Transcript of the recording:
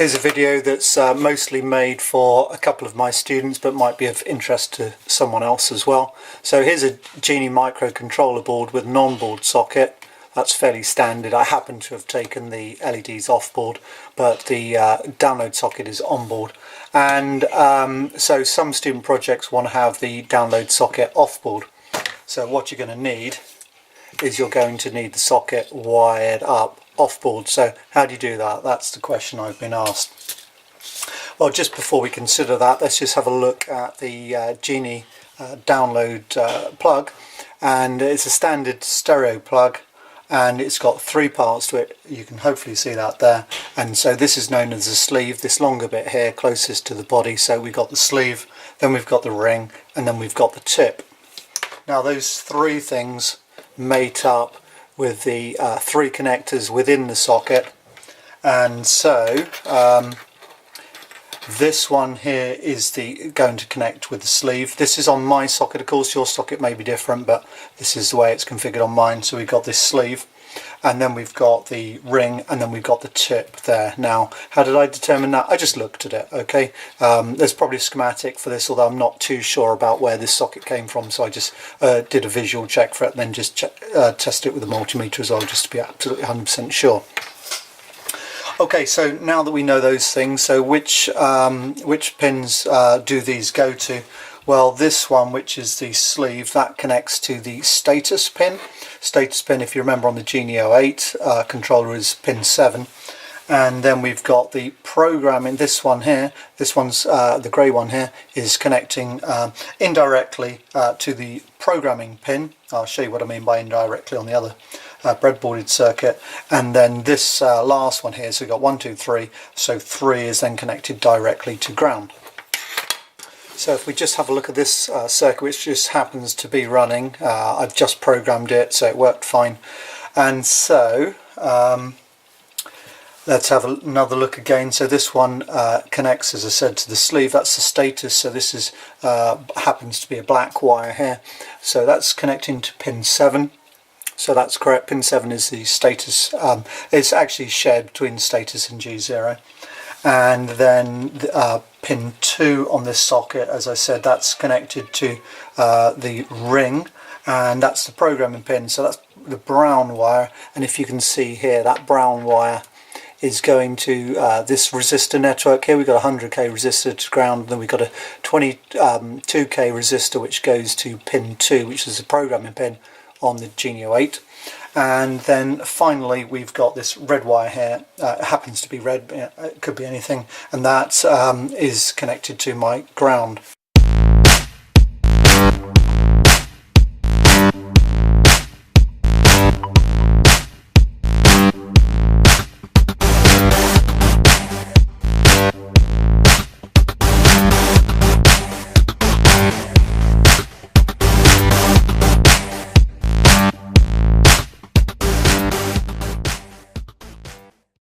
Here's a video that's mostly made for a couple of my students but might be of interest to someone else as well. So here's a Genie microcontroller board with an on-board socket. That's fairly standard. I happen to have taken the LEDs off board, but the download socket is on board. And so some student projects want to have the download socket off board. So what you're going to need is you're going to need the socket wired up off board. So how do you do that? That's the question I've been asked. Well, just before we consider that, let's just have a look at the Genie download plug. And it's a standard stereo plug, and it's got three parts to it. You can hopefully see that there. And so this is known as the sleeve, this longer bit here closest to the body. So we've got the sleeve, then we've got the ring, and then we've got the tip. Now those three things mate up with the three connectors within the socket, and so this one here is going to connect with the sleeve. This is on my socket, of course your socket may be different, but this is the way it's configured on mine. So we've got this sleeve, and then we've got the ring, and then we've got the tip there. Now, how did I determine that? I just looked at it, okay? There's probably a schematic for this, although I'm not too sure about where this socket came from, so I just did a visual check for it, and then just test it with a multimeter as well, just to be absolutely 100% sure. Okay, so now that we know those things, so which pins do these go to? Well, this one, which is the sleeve, that connects to the status pin. Status pin, if you remember on the Genie 08 controller, is pin 7. And then we've got the programming, this one here, this one's the grey one here, is connecting indirectly to the programming pin. I'll show you what I mean by indirectly on the other breadboarded circuit. And then this last one here, so we've got 1, 2, 3, so 3 is then connected directly to ground. So if we just have a look at this circuit, which just happens to be running, I've just programmed it, so it worked fine. And so let's have another look again. So this one connects, as I said, to the sleeve. That's the status. So this is happens to be a black wire here. So that's connecting to pin 7. So that's correct. Pin 7 is the status. It's actually shared between status and G0. And then pin 2 on this socket, as I said, that's connected to the ring, and that's the programming pin. So that's the brown wire, and if you can see here, that brown wire is going to this resistor network here. We've got a 100k resistor to ground, and then we've got a 22k resistor which goes to pin 2, which is the programming pin on the Genie 08. And then finally we've got this red wire here. It happens to be red, it could be anything, and that is connected to my ground.